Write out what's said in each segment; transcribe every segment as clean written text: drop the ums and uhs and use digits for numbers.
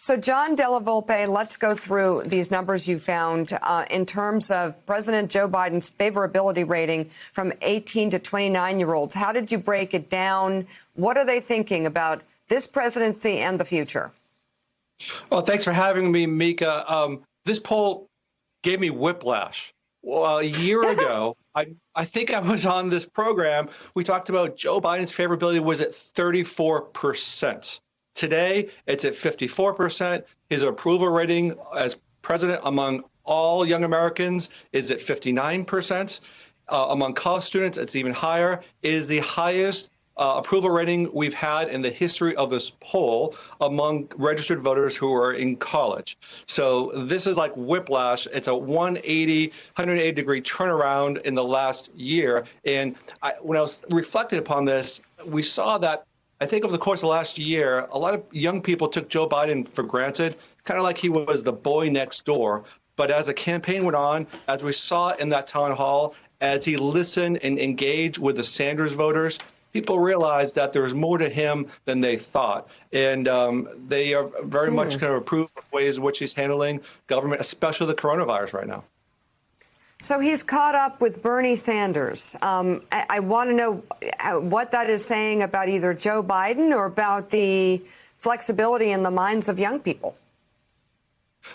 So, John Della Volpe, let's go through these numbers you found in terms of President Joe Biden's favorability rating from 18 to 29-year-olds. How did you break it down? What are they thinking about this presidency and the future? Well, thanks for having me, Mika. This poll gave me whiplash. Well, a year ago, I think I was on this program. We talked about Joe Biden's favorability was at 34%. Today, it's at 54%. His approval rating as president among all young Americans is at 59%. Among college students, it's even higher. It is the highest approval rating we've had in the history of this poll among registered voters who are in college. So this is like whiplash. It's a 180-degree turnaround in the last year. And when I was reflecting upon this, we saw that I think over the course of the last year, a lot of young people took Joe Biden for granted, kind of like he was the boy next door. But as the campaign went on, as we saw in that town hall, as he listened and engaged with the Sanders voters, people realized that there was more to him than they thought. And they are very much kind of approve of ways in which he's handling government, especially the coronavirus right now. So he's caught up with Bernie Sanders. I want to know what that is saying about either Joe Biden or about the flexibility in the minds of young people.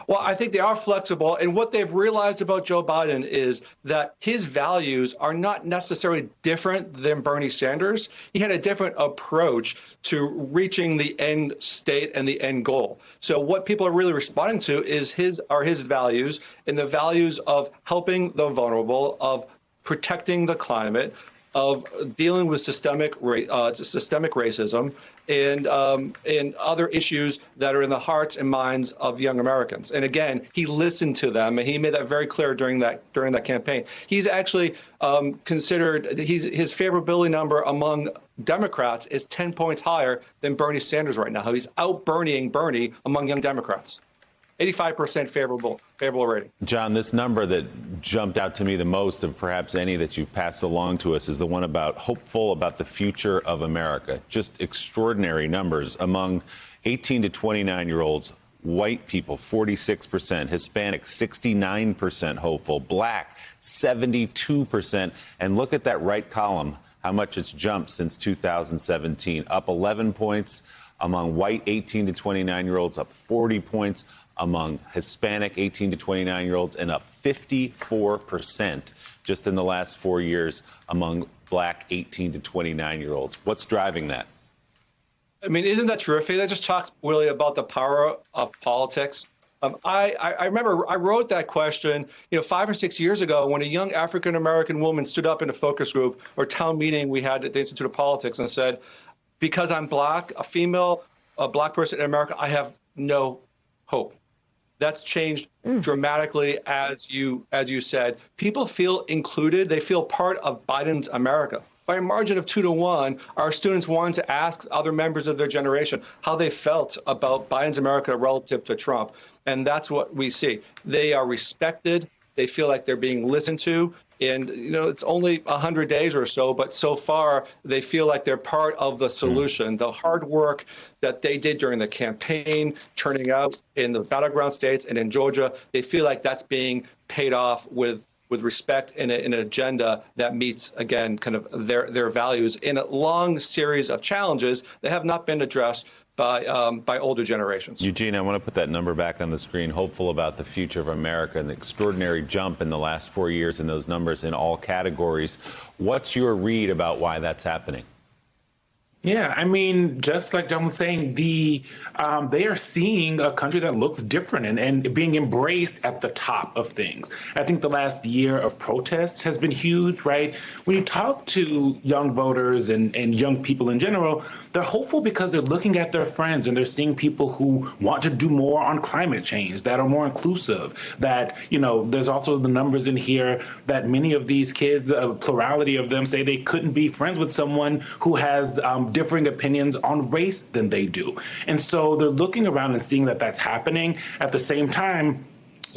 Well, I think they are flexible. And what they've realized about Joe Biden is that his values are not necessarily different than Bernie Sanders. He had a different approach to reaching the end state and the end goal. So what people are really responding to is his values, and the values of helping the vulnerable, of protecting the climate, of dealing with systemic racism, and other issues that are in the hearts and minds of young Americans. And again, he listened to them, and he made that very clear during that campaign. He's actually considered his favorability number among Democrats is 10 points higher than Bernie Sanders right now. He's out-Bernieing Bernie among young Democrats. 85% favorable rating. John, this number that jumped out to me the most of perhaps any that you've passed along to us is the one about hopeful about the future of America. Just extraordinary numbers among 18 to 29-year-olds. White people, 46%, Hispanic, 69% hopeful, Black, 72%. And look at that right column, how much it's jumped since 2017, up 11 points among white 18 to 29-year-olds, up 40 points among Hispanic 18 to 29-year-olds, and up 54% just in the last 4 years among Black 18 to 29-year-olds. What's driving that? I mean, isn't that terrific? That just talks really about the power of politics. I remember I wrote that question, 5 or 6 years ago when a young African-American woman stood up in a focus group or town meeting we had at the Institute of Politics and said, because I'm Black, a Black person in America, I have no hope. That's changed dramatically, as you said. People feel included. They feel part of Biden's America. By a margin of 2-1, our students wanted to ask other members of their generation how they felt about Biden's America relative to Trump. And that's what we see. They are respected. They feel like they're being listened to. And, it's only 100 days or so, but so far they feel like they're part of the solution. The hard work that they did during the campaign, turning out in the battleground states and in Georgia, they feel like that's being paid off with respect and an agenda that meets, again, kind of their values in a long series of challenges that have not been addressed by older generations. Eugene, I want to put that number back on the screen, hopeful about the future of America and the extraordinary jump in the last 4 years in those numbers in all categories. What's your read about why that's happening? Yeah, I mean, just like John was saying, they are seeing a country that looks different and being embraced at the top of things. I think the last year of protests has been huge, right? When you talk to young voters and young people in general, they're hopeful because they're looking at their friends and they're seeing people who want to do more on climate change, that are more inclusive, that, there's also the numbers in here that many of these kids, a plurality of them, say they couldn't be friends with someone who has differing opinions on race than they do. And so they're looking around and seeing that that's happening. At the same time,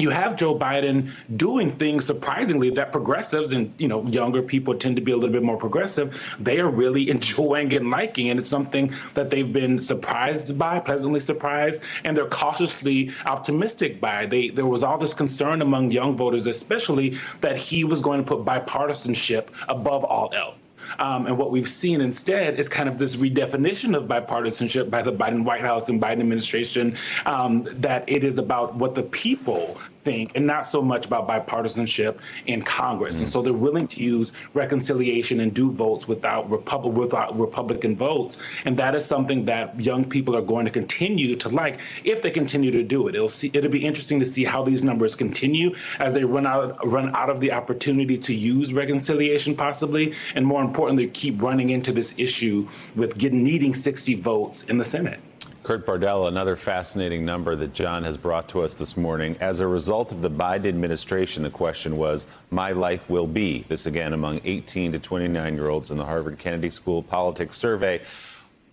you have Joe Biden doing things surprisingly that progressives and younger people tend to be a little bit more progressive. They are really enjoying and liking, and it's something that they've been surprised by, pleasantly surprised, and they're cautiously optimistic by. There was all this concern among young voters, especially, that he was going to put bipartisanship above all else. And what we've seen instead is kind of this redefinition of bipartisanship by the Biden White House and Biden administration, that it is about what the people think and not so much about bipartisanship in Congress. And so they're willing to use reconciliation and do votes without Republican votes. And that is something that young people are going to continue to like if they continue to do it. It'll be interesting to see how these numbers continue as they run out of the opportunity to use reconciliation possibly, and more importantly, keep running into this issue with needing 60 votes in the Senate. Kurt Bardella, another fascinating number that John has brought to us this morning. As a result of the Biden administration, the question was, my life will be. This again among 18 to 29-year-olds in the Harvard Kennedy School Politics Survey.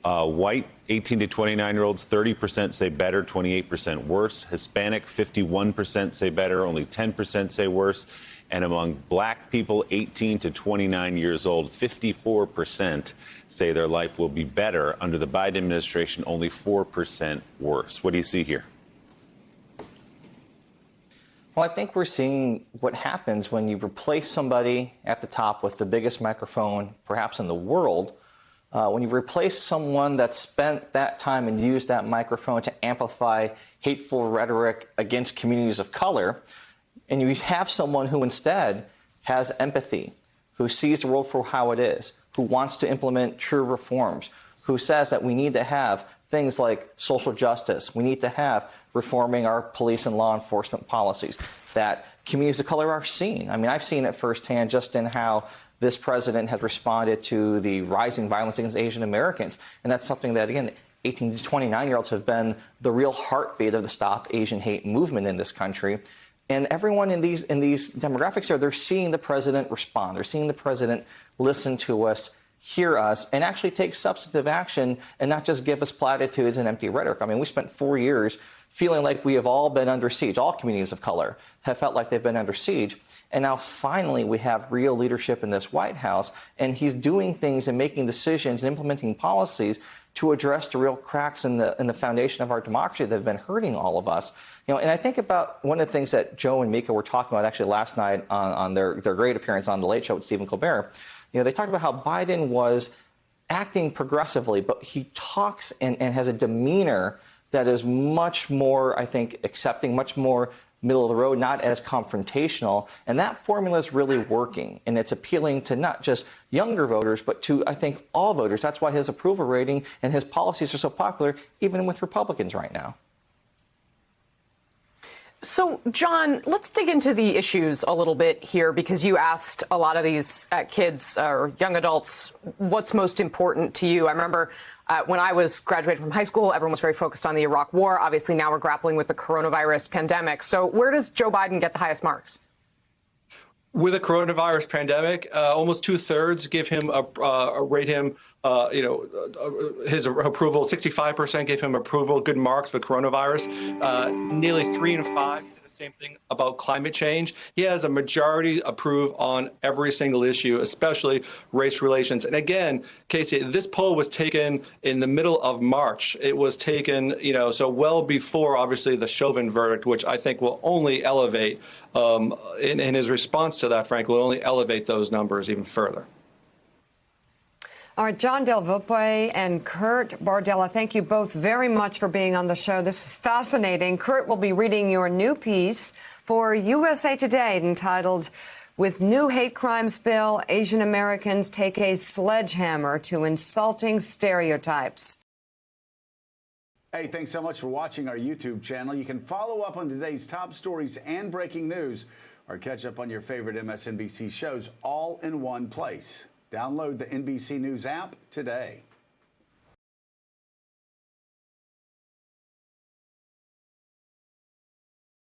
White 18 to 29-year-olds, 30% say better, 28% worse. Hispanic, 51% say better, only 10% say worse. And among black people 18 to 29 years old, 54% say their life will be better. Under the Biden administration, only 4% worse. What do you see here? Well, I think we're seeing what happens when you replace somebody at the top with the biggest microphone, perhaps in the world. When you replace someone that spent that time and used that microphone to amplify hateful rhetoric against communities of color, and you have someone who instead has empathy, who sees the world for how it is, who wants to implement true reforms, who says that we need to have things like social justice, we need to have reforming our police and law enforcement policies, that communities of color are seeing. I mean, I've seen it firsthand just in how this president has responded to the rising violence against Asian Americans. And that's something that, again, 18 to 29-year-olds have been the real heartbeat of the Stop Asian Hate movement in this country. And everyone in these demographics here, they're seeing the president respond. They're seeing the president listen to us, hear us, and actually take substantive action and not just give us platitudes and empty rhetoric. I mean, we spent 4 years feeling like we have all been under siege. All communities of color have felt like they've been under siege. And now finally we have real leadership in this White House, and he's doing things and making decisions and implementing policies to address the real cracks in the foundation of our democracy that have been hurting all of us. And I think about one of the things that Joe and Mika were talking about actually last night on their great appearance on The Late Show with Stephen Colbert. They talked about how Biden was acting progressively, but he talks and has a demeanor that is much more, I think, accepting, much more middle of the road, not as confrontational. And that formula is really working. And it's appealing to not just younger voters, but to, I think, all voters. That's why his approval rating and his policies are so popular, even with Republicans right now. So, John, let's dig into the issues a little bit here, because you asked a lot of these kids or young adults, what's most important to you? I remember when I was graduating from high school, everyone was very focused on the Iraq War. Obviously, now we're grappling with the coronavirus pandemic. So where does Joe Biden get the highest marks? With the coronavirus pandemic, almost 2/3 give him rate him, his approval. 65% gave him approval, good marks for coronavirus. Nearly 3 in 5 did the same thing about climate change. He has a majority approve on every single issue, especially race relations. And again, Casey, this poll was taken in the middle of March. It was taken, so well before, obviously, the Chauvin verdict, which I think will only elevate, in his response to that, Frank, will only elevate those numbers even further. All right, John Del Valle and Kurt Bardella, thank you both very much for being on the show. This is fascinating. Kurt will be reading your new piece for USA Today entitled, "With New Hate Crimes Bill, Asian Americans Take a Sledgehammer to Insulting Stereotypes." Hey, thanks so much for watching our YouTube channel. You can follow up on today's top stories and breaking news, or catch up on your favorite MSNBC shows all in one place. Download the NBC News app today.